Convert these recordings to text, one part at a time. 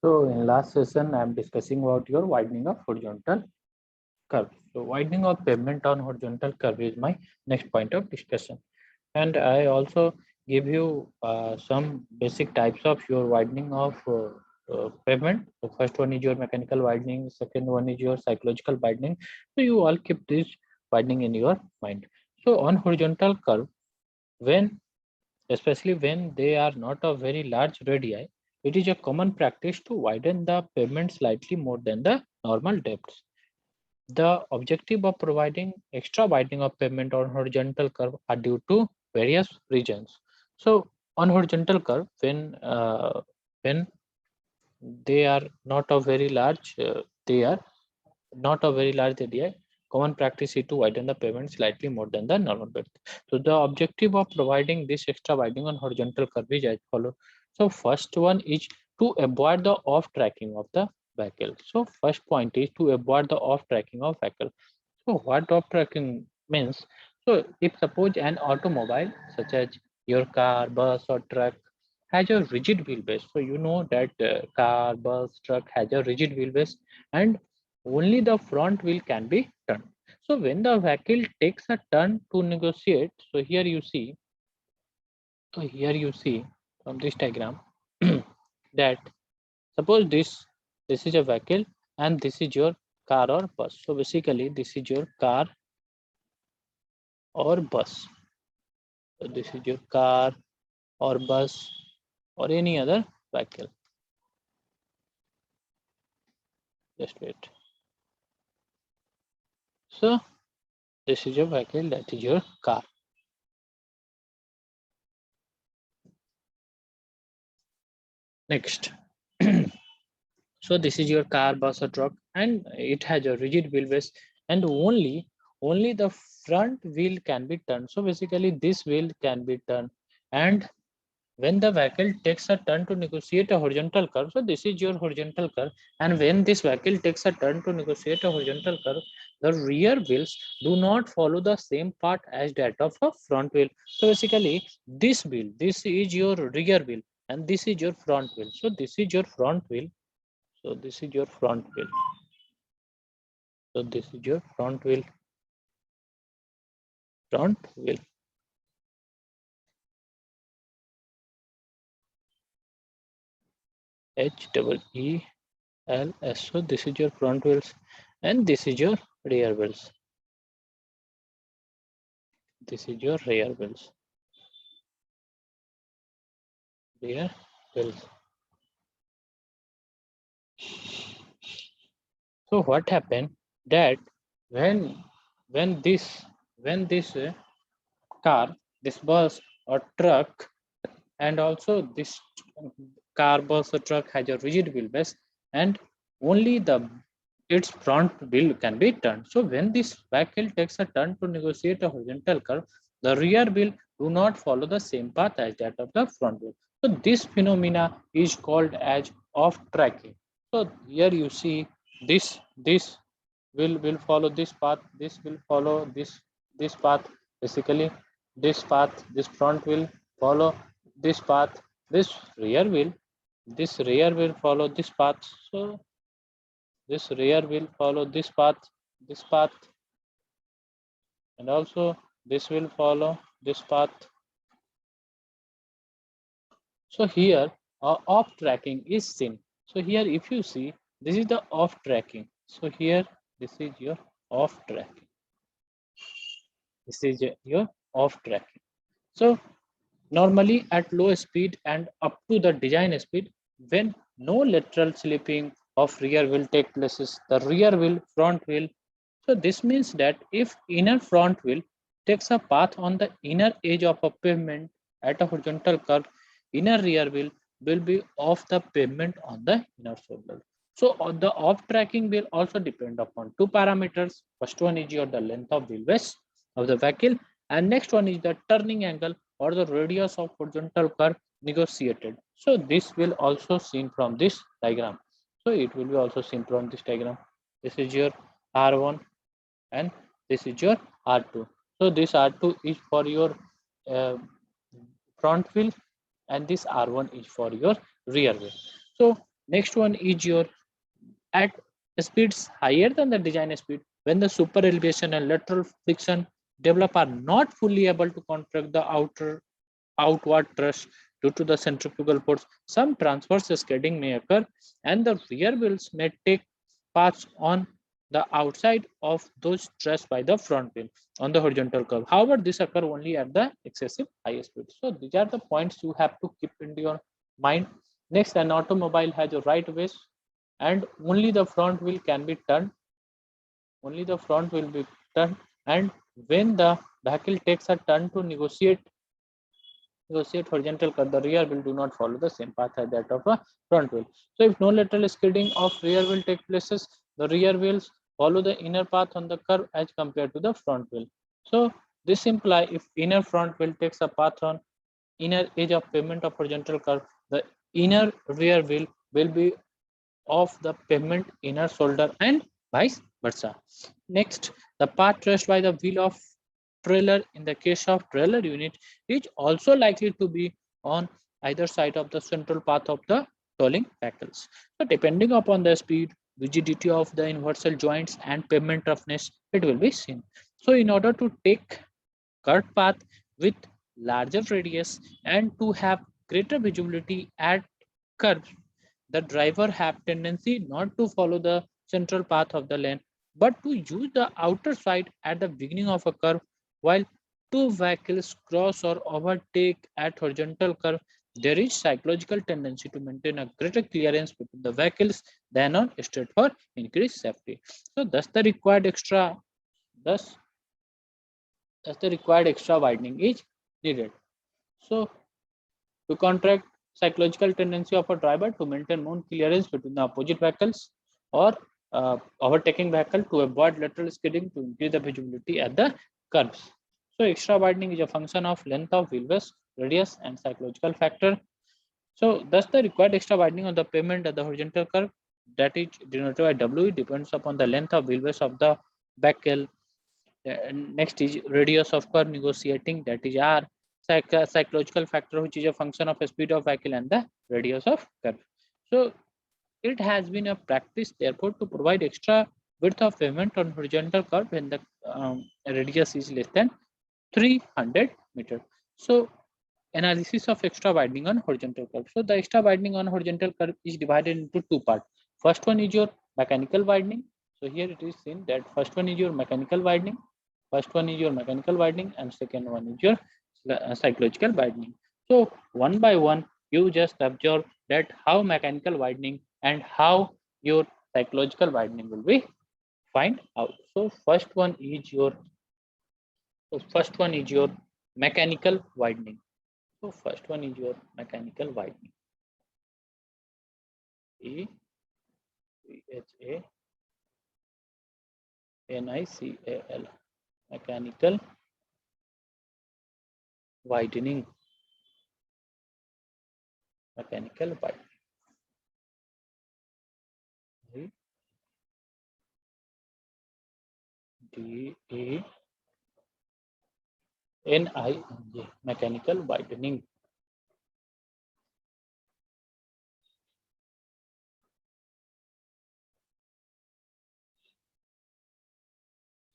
So in last session, I am discussing about your widening of horizontal curve. So widening of pavement on horizontal curve is my next point of discussion. And I also give you some basic types of your widening of pavement. The first one is your mechanical widening. Second one is your psychological widening. So you all keep this widening in your mind. So on horizontal curve, especially when they are not of very large radii, it is a common practice to widen the pavement slightly more than the normal depths. The objective of providing extra widening of pavement on horizontal curve are due to various reasons. So on horizontal curve, when they are not of very large, they are not a very large area. Common practice is to widen the pavement slightly more than the normal width. So the objective of providing this extra widening on horizontal curve is as follows. So first one is to avoid the off tracking of the vehicle. So first point is to avoid the off tracking of vehicle. So what off tracking means? So if suppose an automobile such as your car, bus or truck has a rigid wheelbase. So you know that car, bus, truck has a rigid wheelbase and only the front wheel can be turned. So when the vehicle takes a turn to negotiate, so here you see from this diagram that suppose this is a vehicle and this is your car or bus. So basically this is your car or bus. So this is your car or bus or any other vehicle. Just wait. So this is your vehicle, that is your car. Next. So this is your car, bus or truck and it has a rigid wheelbase and only the front wheel can be turned. So basically this wheel can be turned, and when the vehicle takes a turn to negotiate a horizontal curve, so this is your horizontal curve, and when this vehicle takes a turn to negotiate a horizontal curve, the rear wheels do not follow the same path as that of a front wheel. So basically this wheel, this is your rear wheel and this is your front wheel. So this is your front wheel. So this is your front wheel. So this is your front wheel. Front wheel. HEELS. So this is your front wheels and this is your rear wheels. This is your rear wheels. Rear wheels. So what happened that when this car, this bus or truck, and also this car, bus or truck has a rigid wheelbase and only its front wheel can be turned. So when this vehicle takes a turn to negotiate a horizontal curve, the rear wheel do not follow the same path as that of the front wheel. So this phenomena is called as off tracking. So here you see this will follow this path, this will follow this path. Basically this path, this front will follow this path, this rear will follow this path. So this rear will follow this path, and also this will follow this path. So here off tracking is seen. So here if you see, this is the off tracking. So here this is your off tracking. This is your off tracking. So normally at low speed and up to the design speed, when no lateral slipping of rear wheel take places, the rear wheel, front wheel. So this means that if inner front wheel takes a path on the inner edge of a pavement at a horizontal curve, inner rear wheel will be off the pavement on the inner shoulder. So the off tracking will also depend upon two parameters. First one is your the length of wheelbase of the vehicle, and next one is the turning angle or the radius of horizontal curve negotiated. So this will also seen from this diagram. So it will be also seen from this diagram. This is your R1 and this is your R2. So this R2 is for your front wheel and this R1 is for your rear wheel. So Next one is your at speeds higher than the design speed, when the super elevation and lateral friction develop are not fully able to contract the outward thrust due to the centrifugal force. Some transverse skidding may occur, and the rear wheels may take paths on the outside of those thrust by the front wheel on the horizontal curve. However, this occur only at the excessive high speed. So these are the points you have to keep in your mind. Next, an automobile has a right ways, and only the front wheel can be turned. Only the front will be turned, and when the vehicle takes a turn to negotiate horizontal curve, the rear wheel do not follow the same path as that of a front wheel. So if no lateral skidding of rear wheel takes places, the rear wheels follow the inner path on the curve as compared to the front wheel. So this implies if inner front wheel takes a path on inner edge of pavement of horizontal curve, the inner rear wheel will be of the pavement inner shoulder and vice versa. Next, the path traced by the wheel of trailer in the case of trailer unit is also likely to be on either side of the central path of the tolling vehicles. So depending upon the speed, rigidity of the universal joints and pavement roughness, it will be seen. So in order to take curved path with larger radius and to have greater visibility at curves, the driver have tendency not to follow the central path of the lane, but to use the outer side at the beginning of a curve. While two vehicles cross or overtake at horizontal curve, there is psychological tendency to maintain a greater clearance between the vehicles than on straight for increased safety. So thus the required extra widening is needed. So to contract psychological tendency of a driver to maintain more clearance between the opposite vehicles or overtaking vehicle to avoid lateral skidding to increase the visibility at the curves. So extra widening is a function of length of wheelbase, radius and psychological factor. So thus the required extra widening of the pavement at the horizontal curve, that is denoted by W, depends upon the length of wheelbase of the vehicle. Next is radius of curve negotiating, that is R. Psychological factor, which is a function of speed of vehicle and the radius of curve. So it has been a practice therefore to provide extra width of pavement on horizontal curve when the radius is less than 300 meter. So analysis of extra widening on horizontal curve. So the extra widening on horizontal curve is divided into two parts. First one is your mechanical widening. So here it is seen that first one is your mechanical widening. First one is your mechanical widening and second one is your psychological widening. So one by one, you just observe that how mechanical widening and how your psychological widening will be find out. So first one is your mechanical widening. So first one is your mechanical widening. MECHANICAL, mechanical widening. Mechanical widening. DANING, mechanical widening.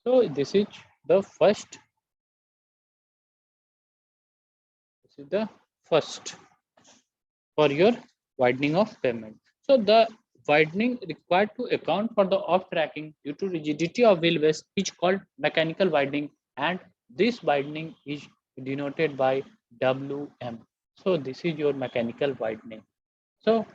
So this is the first. This is the first for your widening of pavement. So the widening required to account for the off tracking due to rigidity of wheelbase is called mechanical widening, and this widening is denoted by WM. So this is your mechanical widening. So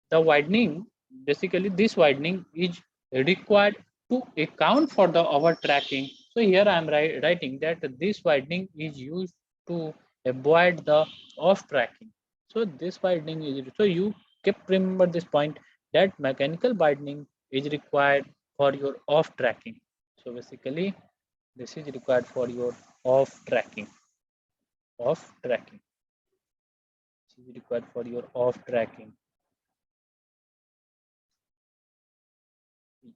the widening, basically this widening is required to account for the overtracking. So here I am writing that this widening is used to avoid the off tracking. So this widening is, so you keep remember this point that mechanical widening is required for your off tracking. So basically this is required for your off tracking. Off tracking. This is required for your off tracking.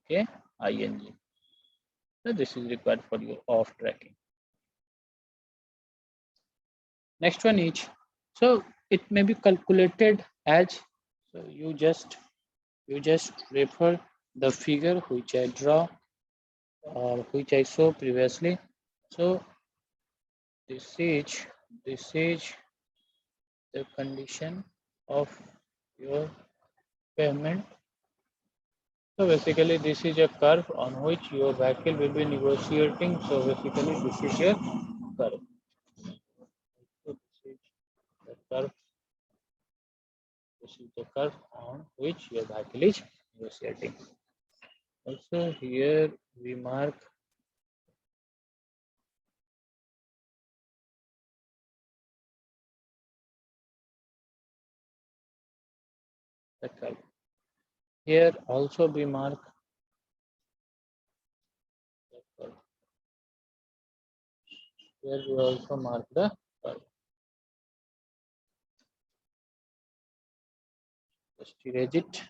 Okay, ING. So this is required for your off tracking. Next one is, so it may be calculated as, So you just refer the figure which I draw or which I saw previously. So this is the condition of your pavement. So basically this is a curve on which your vehicle will be negotiating. So basically this is your curve. So this is the curve. This is the curve on which your vehicle is negotiating. Also here we mark the curve. Here also we mark the curve. Here we also mark the curve. Just erase it.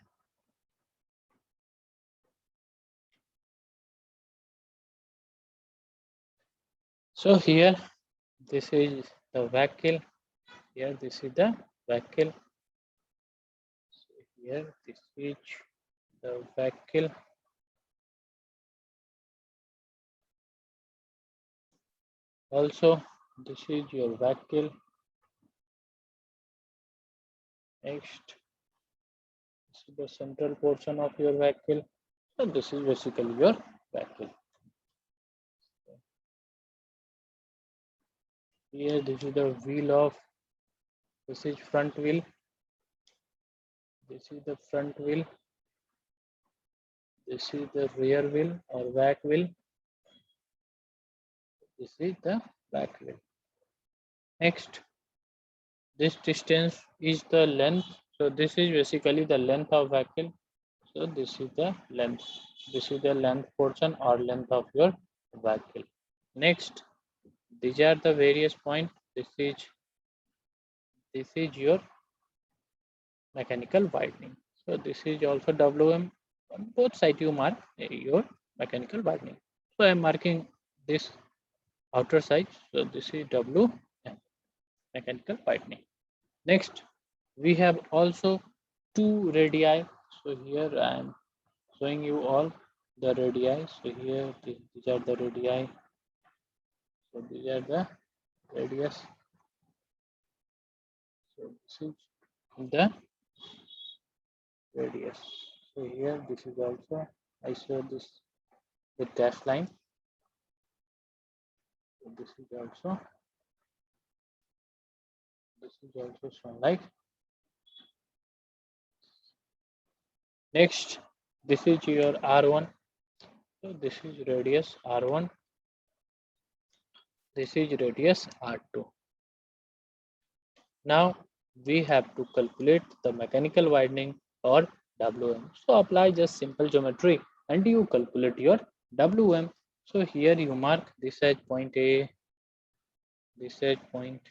So here this is the vehicle. Here this is the vehicle. So here this is the vehicle. Also this is your vehicle. Next, this is the central portion of your vehicle. So this is basically your vehicle. Here this is the wheel of, this is front wheel. This is the front wheel. This is the rear wheel or back wheel. This is the back wheel. Next, this distance is the length. So this is basically the length of vehicle. So this is the length. This is the length portion or length of your vehicle. Next, these are the various points. This is your mechanical widening. So this is also WM. On both sides you mark your mechanical widening. So I am marking this outer side. So this is WM, mechanical widening. Next, we have also two radii. So here I am showing you all the radii. So here these are the radii. So these are the radius. So this is the radius. So here this is also, I show this with dash line. So this is also shown like. Next, this is your R1. So this is radius R1. This is radius R2. Now we have to calculate the mechanical widening or WM. So apply just simple geometry and you calculate your WM. So here you mark this as point A, this as point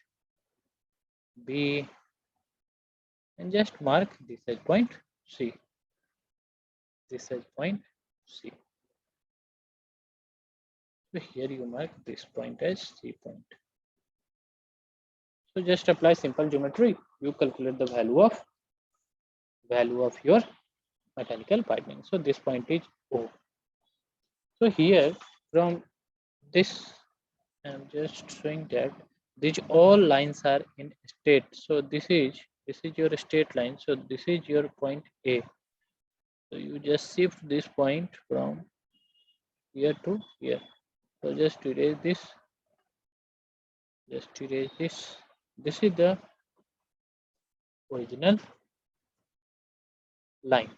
B, and just mark this as point C. This as point C. So here you mark this point as C point. So just apply simple geometry. You calculate the value of your mechanical widening. So this point is O. So here from this, I'm just showing that these all lines are in state. So this is your state line. So this is your point A. So you just shift this point from here to here. So just erase this. Just erase this. This is the original line.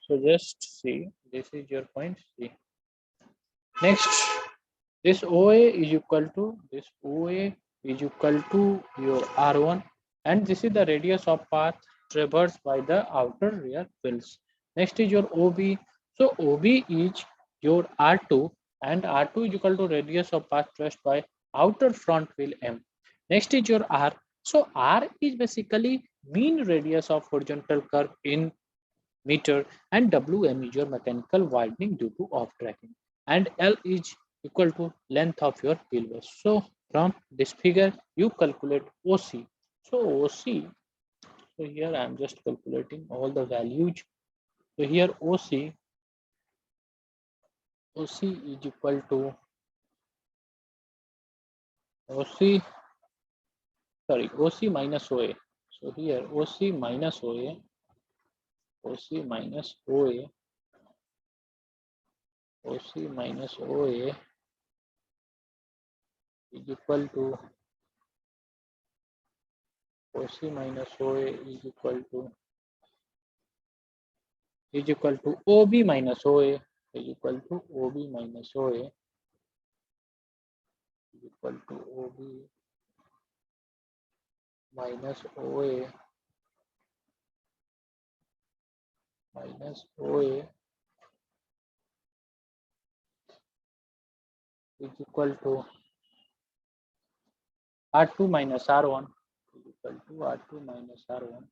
So just see, this is your point C. Next, this OA is equal to your R1, and this is the radius of path traversed by the outer rear wheels. Next is your OB. So OB is your R2, and R2 is equal to radius of path traversed by outer front wheel M. Next is your R. So R is basically mean radius of horizontal curve in meter, and WM is your mechanical widening due to off tracking, and L is equal to length of your wheelbase. So from this figure you calculate OC. So OC So here I am just calculating all the values. So here OC is equal to OC minus OA. So here OC minus OA is equal to OC minus OA is equal to OB minus OA is equal to OB minus OA is equal to OB minus OA is equal to R2 minus R1 is equal to R2 minus R1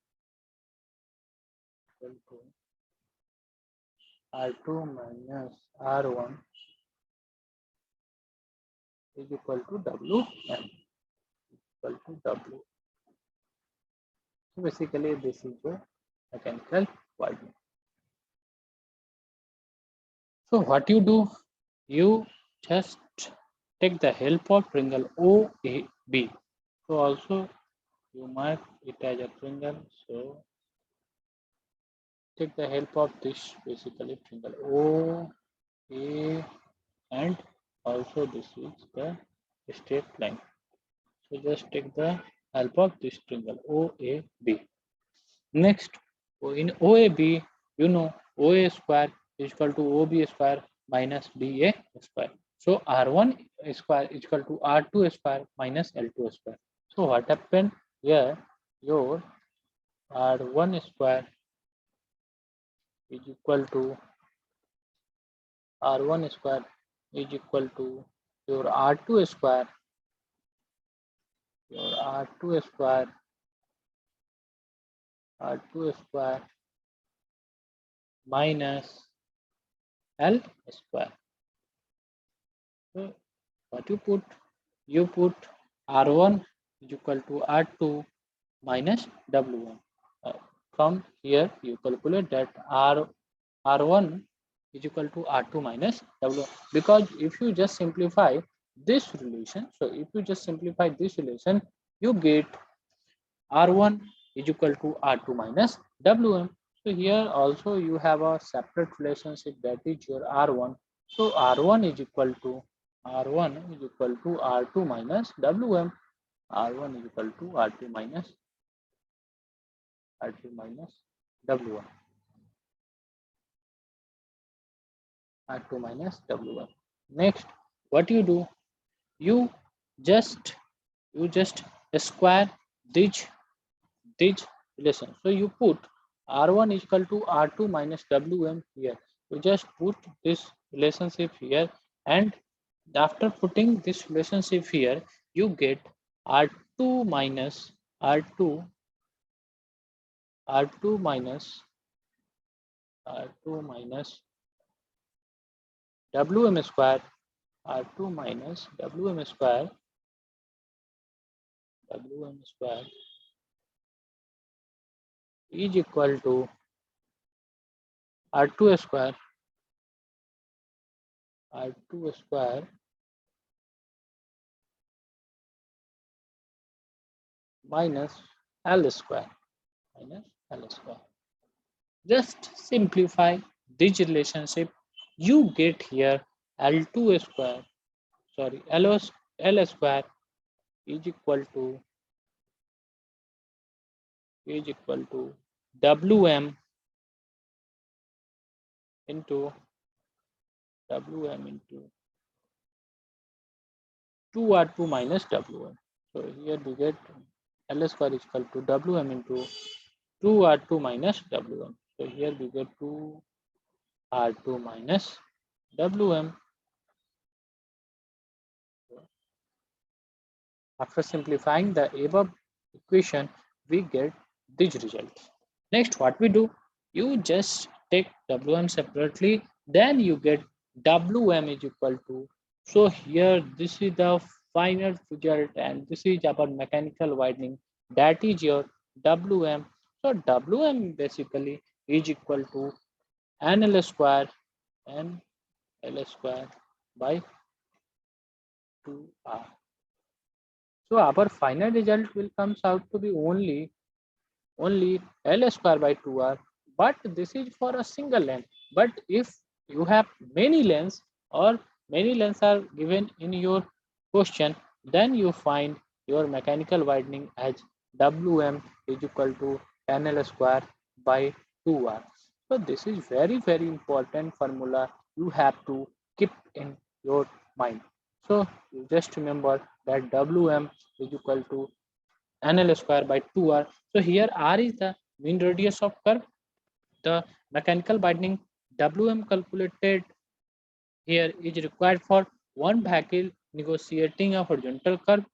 equal to R2 minus R1 is equal to WM equal to W. So basically this is your mechanical widening. So what you do, you just take the help of triangle OAB. So also you mark it as a triangle. So take the help of this basically triangle OA and also this is the straight line. So just take the help of this triangle OAB. Next, in OAB, you know OA square is equal to OB square minus BA square. So R1 square is equal to R2 square minus L2 square. So what happened here? Your R1 square is equal to R1 square is equal to your R2 square. Your R2 square minus L square. So what you put? You put R1 is equal to R2 minus W1. From here you calculate that R1 is equal to R2 minus W1, because if you just simplify this relation, you get R1 is equal to R2 minus Wm. So here also you have a separate relationship, that is your R1. So R1 is equal to R2 minus Wm. R1 is equal to R2 minus W1. R2 minus W1. Next, what you do? You just square this relation. So you put R1 is equal to R2 minus Wm here. You just put this relationship here, and after putting this relationship here, you get R2 minus Wm square, R2 minus Wm square is equal to R2 square minus L square. Just simplify this relationship. You get here L2 square, L square is equal to Wm into 2R2 minus Wm. So here we get L square is equal to Wm into 2R2 minus Wm. So here we get 2R2 minus Wm. After simplifying the above equation, we get these results. Next, what we do? You just take Wm separately, then you get Wm is equal to. So here, this is the final result, and this is about mechanical widening. That is your Wm. So Wm basically is equal to NL square by 2R. So our final result will comes out to be only L square by 2R, but this is for a single lane. But if you have many lanes or many lanes are given in your question, then you find your mechanical widening as Wm is equal to NL square by 2R. So this is very important formula you have to keep in your mind. So you just remember that Wm is equal to NL square by 2R. So here R is the mean radius of curve. The mechanical binding Wm calculated here is required for one vehicle negotiating a horizontal curve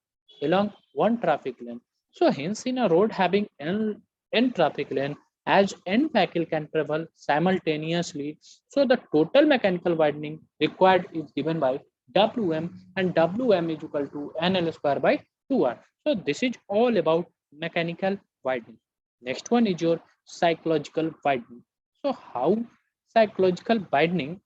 along one traffic lane. So hence in a road having n traffic lane, as n vehicle can travel simultaneously, so the total mechanical widening required is given by Wm, and Wm is equal to NL square by 2R. So this is all about mechanical widening. Next one is your psychological widening. So how psychological widening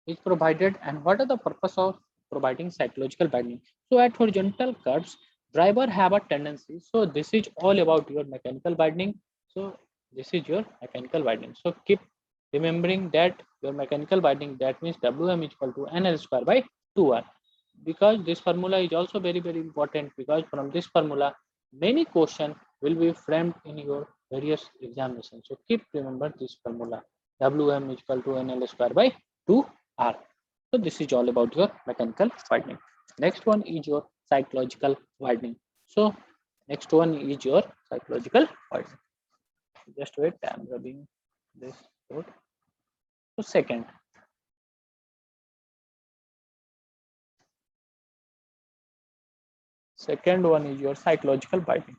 is provided and what are the purpose of providing psychological binding. So at horizontal curves, driver have a tendency. So this is all about your mechanical binding. So this is your mechanical binding. So keep remembering that your mechanical binding, that means Wm is equal to NL square by 2R. Because this formula is also very important, because from this formula many questions will be framed in your various examinations. So keep remember this formula. Wm is equal to NL square by 2R. So this is all about your mechanical widening. Next one is your psychological widening. So next one is your psychological widening. Just wait, I'm rubbing this out. So second one is your psychological widening.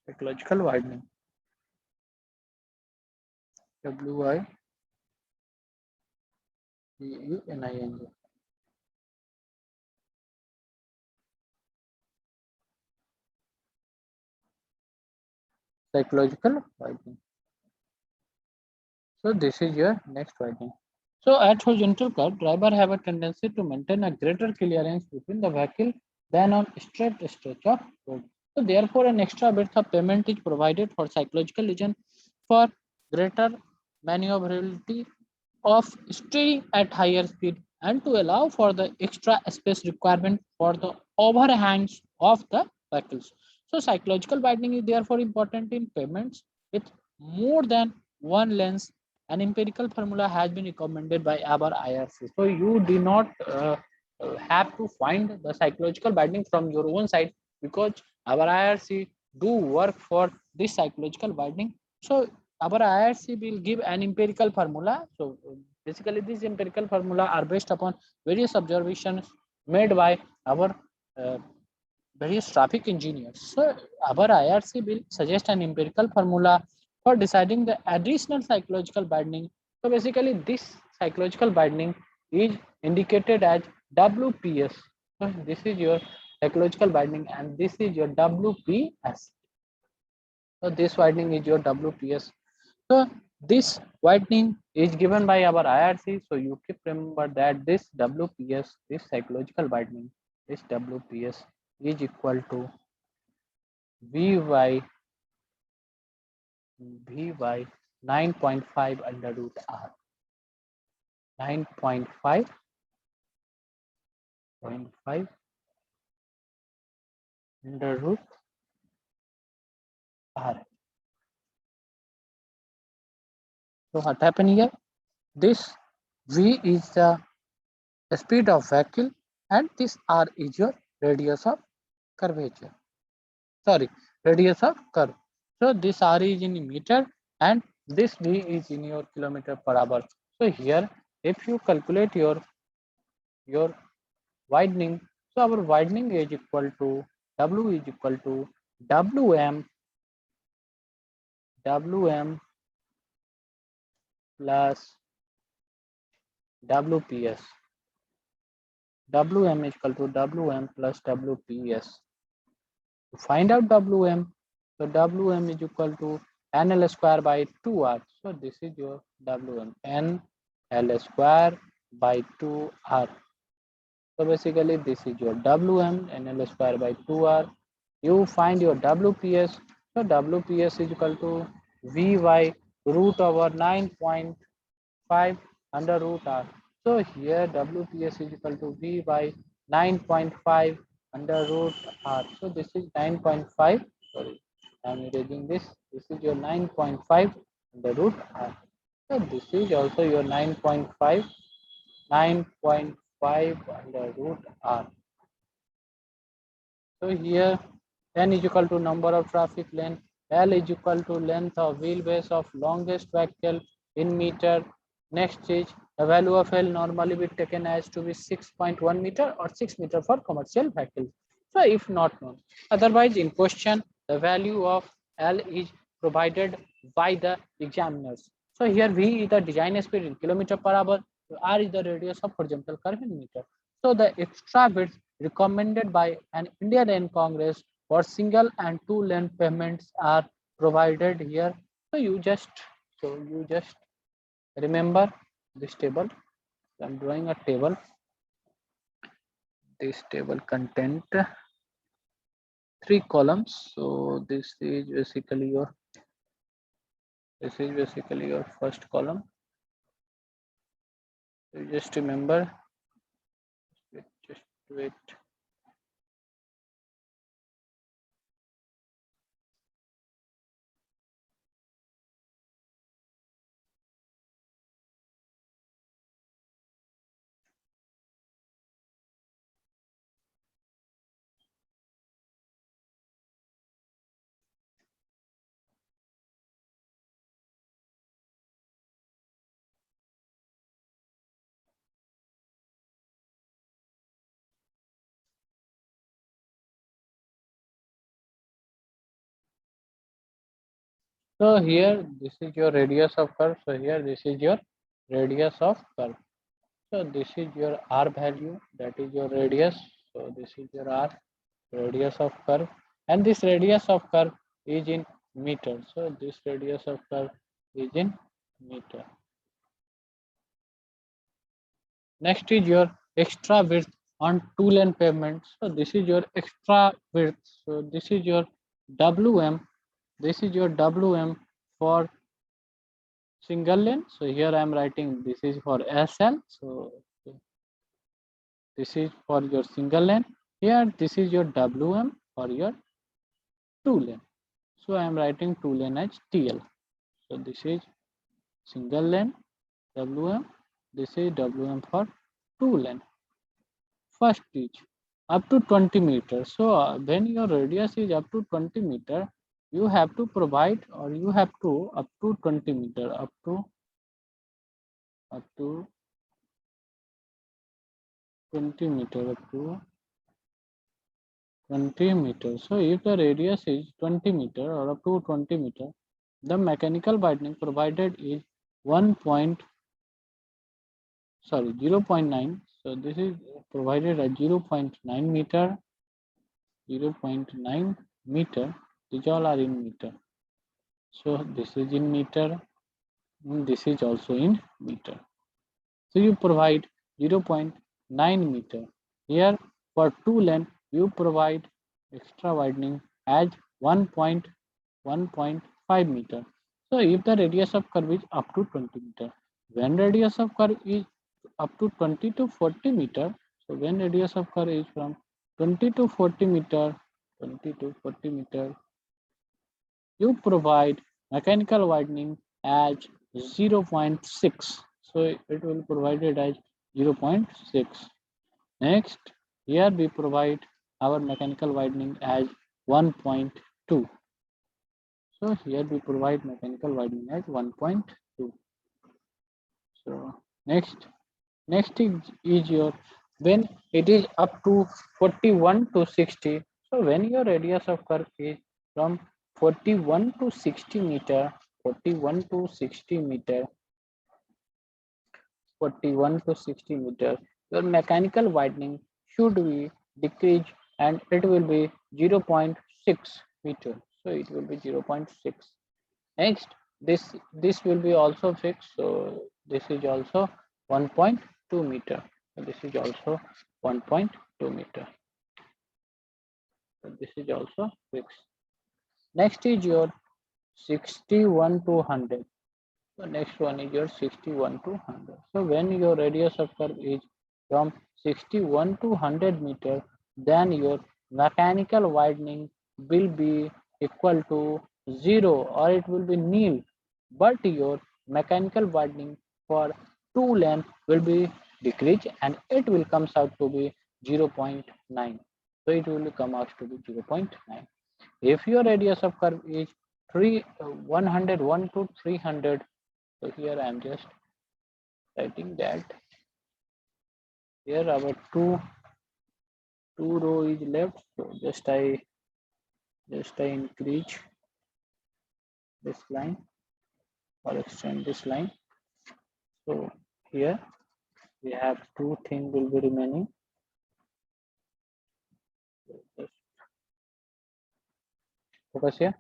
Psychological widening. WIDEUNING. Psychological widening. So this is your next widening. So at horizontal curve, driver have a tendency to maintain a greater clearance between the vehicle than on straight stretch of road. So therefore, an extra bit of payment is provided for psychological reason for greater maneuverability of steering at higher speed and to allow for the extra space requirement for the overhangs of the vehicles. So psychological widening is therefore important in payments with more than one lens. An empirical formula has been recommended by our IRC. So you do not have to find the psychological binding from your own side, because our IRC do work for this psychological binding. So our IRC will give an empirical formula. So basically these empirical formula are based upon various observations made by our various traffic engineers. So our IRC will suggest an empirical formula for deciding the additional psychological binding. So basically this psychological binding is indicated as WPS. So this is your psychological binding and this is your WPS. So this widening is your WPS. So this widening is given by our IRC. So you keep remember that this WPS, this psychological widening, this WPS is equal to Vy 9.5 under root R. 9.5 under root R. So what happened here? This V is the speed of vehicle and this R is your radius of curvature. radius of curve. So this R is in meter and this V is in your kilometer per hour. So here, if you calculate your widening, so our widening is equal to W is equal to WM plus WPS. WM is equal to WM plus WPS. To find out WM, so WM is equal to NL square by 2R. So this is your WM, NL square by 2R. So basically this is your WM, NL square by 2R. You find your WPS. So WPS is equal to Vy root over 9.5 under root R. So here WPS is equal to V by 9.5 under root R. So this is 9.5. Sorry, I am erasing this. This is your 9.5 under root R. So this is also your 9.5 under root R. So here n is equal to number of traffic lane, L is equal to length of wheelbase of longest vehicle in meter. Next is the value of L normally be taken as to be 6.1 meter or 6 meter for commercial vehicles. So if not known, otherwise in question the value of L is provided by the examiners. So here V is the design speed in kilometer per hour, R is the radius of horizontal curve in meter. So the extra width recommended by an Indian Lane Congress for single and two lane pavements are provided here. So you just remember this table. I'm drawing a table. This table content 3 columns. So this is basically your first column. So just remember. Just wait. So here this is your radius of curve. So here this is your radius of curve. So this is your R value, that is your radius. So this is your R, radius of curve, and this radius of curve is in meter. So this radius of curve is in meter. Next is your extra width on two lane pavement. So this is your extra width. So this is your WM. This is your WM for single lane. So here I am writing this is for SL. So this is for your single lane. Here this is your WM for your two lane. So I am writing two lane as TL. So this is single lane WM. This is WM for two lane. First is up to 20 meters. So when your radius is up to 20 meter, you have to provide, or you have to up to 20 meter, up to 20 meter, up to 20 meters. So if the radius is 20 meter or up to 20 meter, the mechanical widening provided is 0.9. So this is provided at 0.9 meter, 0.9 meter. These all are in meter. So this is in meter, and this is also in meter. So you provide 0.9 meter. Here for two lane, you provide extra widening as 1.5 meter. So if the radius of curve is up to 20 meter, when radius of curve is up to 20 to 40 meter, so when radius of curve is from 20 to 40 meter, you provide mechanical widening as 0.6. So it will provided as 0.6. Next, here we provide our mechanical widening as 1.2. So here we provide mechanical widening as 1.2. So next is your when it is up to 41 to 60. So when your radius of curve is from 41 to 60 meter, 41 to 60 meter, 41 to 60 meter, your mechanical widening should be decreased and it will be 0.6 meter. So it will be 0.6. Next, this will be also fixed. So this is also 1.2 meter. So this is also 1.2 meter. So this is also fixed. Next is your 61 to 100. So next one is your 61 to 100. So when your radius of curve is from 61 to 100 meter, then your mechanical widening will be equal to 0 or it will be nil. But your mechanical widening for two length will be decreased and it will comes out to be 0.9. So it will come out to be 0.9. If your radius of curve is 101 to 300, so here I am just writing that here our two row is left. So just I increase this line or extend this line. So here we have two things will be remaining. Just focus here.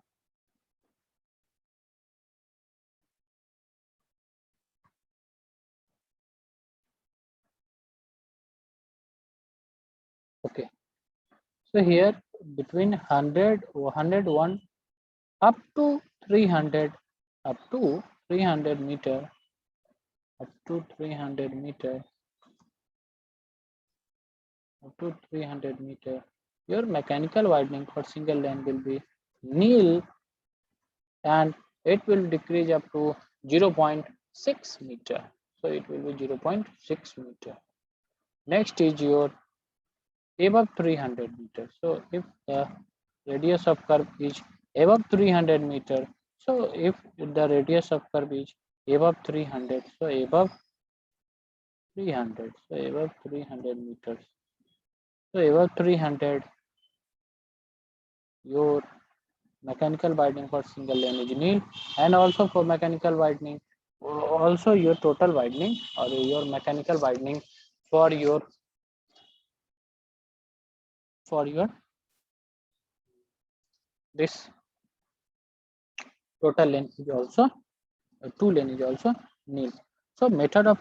Okay. So here between 100, 101 up to 300, up to 300 meter, up to 300 meter, up to 300 meter, your mechanical widening for single lane will be nil and it will decrease up to 0.6 meter. So it will be 0.6 meter. Next is your above 300 meter. So if the radius of curve is above 300 meter, so if the radius of curve is above 300, so above 300, so above 300 meters, so above 300, your mechanical widening for single lane is nil, and also for mechanical widening, also your total widening or your mechanical widening for your this total lane is also two lane is also nil. So method of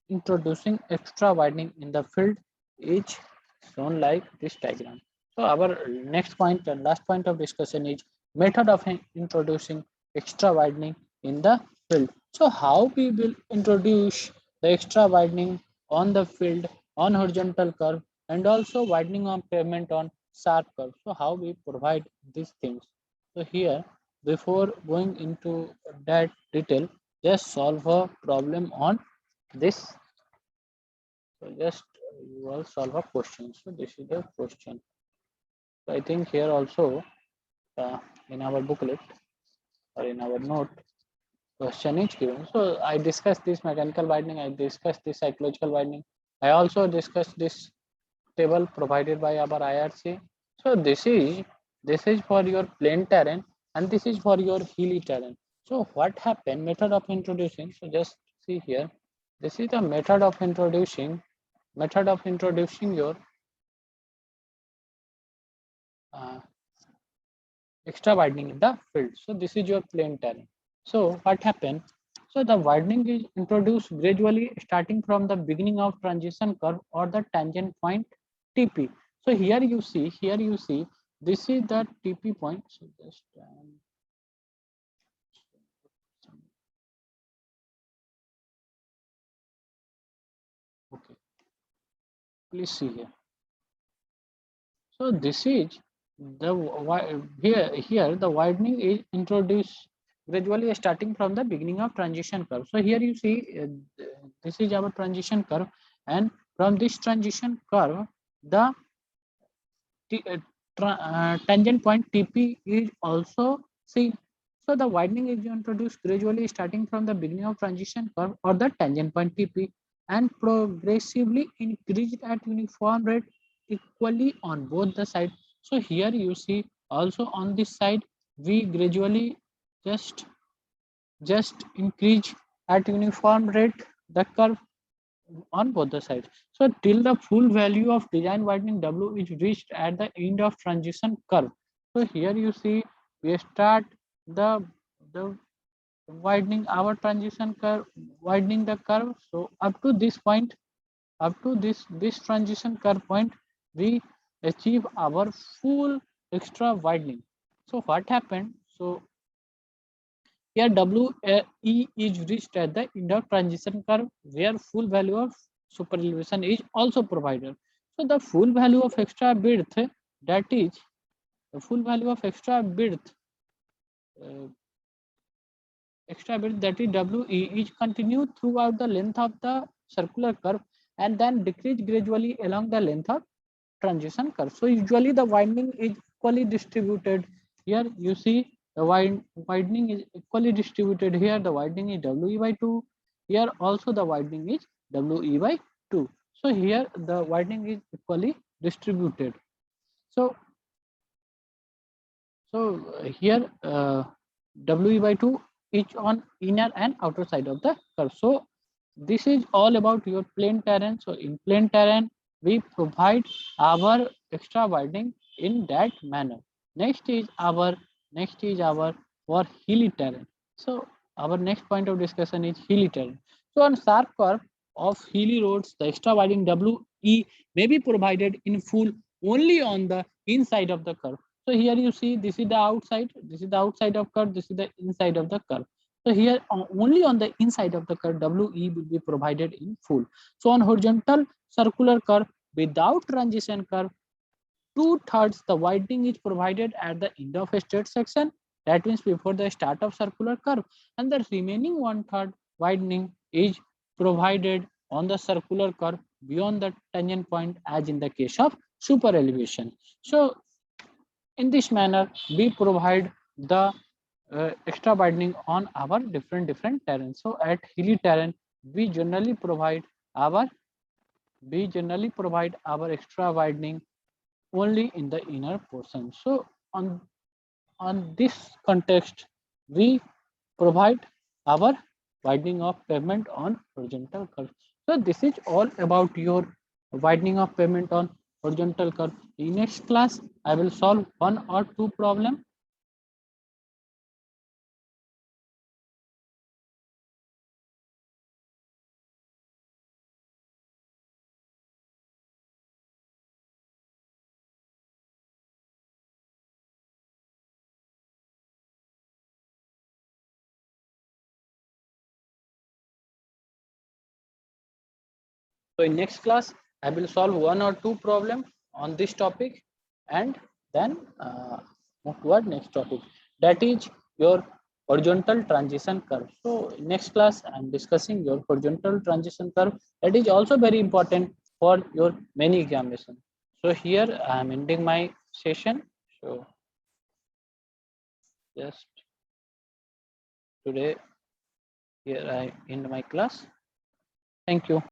introducing extra widening in the field is shown like this diagram. So our next point and last point of discussion is method of introducing extra widening in the field. So how we will introduce the extra widening on the field on horizontal curve and also widening on pavement on sharp curve. So how we provide these things. So here before going into that detail, just solve a problem on this. So just you will solve a question. So this is the question. So I think here also in our booklet or in our note, question is given. So I discussed this mechanical widening, I discussed this psychological widening. I also discussed this table provided by our IRC. So this is for your plain terrain and this is for your hilly terrain. So what happened? Method of introducing. So just see here. This is the method of introducing your extra widening in the field. So this is your plain terrain. So what happened? So the widening is introduced gradually starting from the beginning of transition curve or the tangent point TP. So here you see, this is the TP point. So just okay, please see here. So this is the here the widening is introduced gradually starting from the beginning of transition curve. So here you see this is our transition curve, and from this transition curve the tangent point TP is also seen. So the widening is introduced gradually starting from the beginning of transition curve or the tangent point TP and progressively increased at uniform rate equally on both the sides. So here you see also on this side we gradually just increase at uniform rate the curve on both the sides. So till the full value of design widening W is reached at the end of transition curve. So here you see we start the widening our transition curve, widening the curve. So up to this point, up to this transition curve point, we achieve our full extra widening. So what happened? So here WE is reached at the end of transition curve where full value of super elevation is also provided. So the full value of extra width, that is the full value of extra width, uh, that is WE is continued throughout the length of the circular curve and then decrease gradually along the length of transition curve. So usually the winding is equally distributed. Here you see the widening is equally distributed. Here the widening is WE by 2. Here also the widening is WE by 2. So here the widening is equally distributed. So here WE by 2 each on inner and outer side of the curve. So this is all about your plane terrain. So in plane terrain, we provide our extra widening in that manner. Next is our for hilly terrain. So our next point of discussion is hilly terrain. So on sharp curve of hilly roads, the extra widening WE may be provided in full only on the inside of the curve. So here you see this is the outside, of curve, this is the inside of the curve. So here only on the inside of the curve WE will be provided in full. So on horizontal circular curve without transition curve, 2/3 the widening is provided at the end of a straight section, that means before the start of circular curve, and the remaining 1/3 widening is provided on the circular curve beyond the tangent point as in the case of super elevation. So in this manner we provide the extra widening on our different terrains. So at hilly terrain we generally provide our extra widening only in the inner portion. So on this context we provide our widening of pavement on horizontal curve. So this is all about your widening of pavement on horizontal curve. In next class I will solve one or two problem. So in next class, I will solve one or two problems on this topic and then move toward next topic. That is your horizontal transition curve. So next class, I'm discussing your horizontal transition curve. That is also very important for your many examination. So here I'm ending my session. So just today here I end my class. Thank you.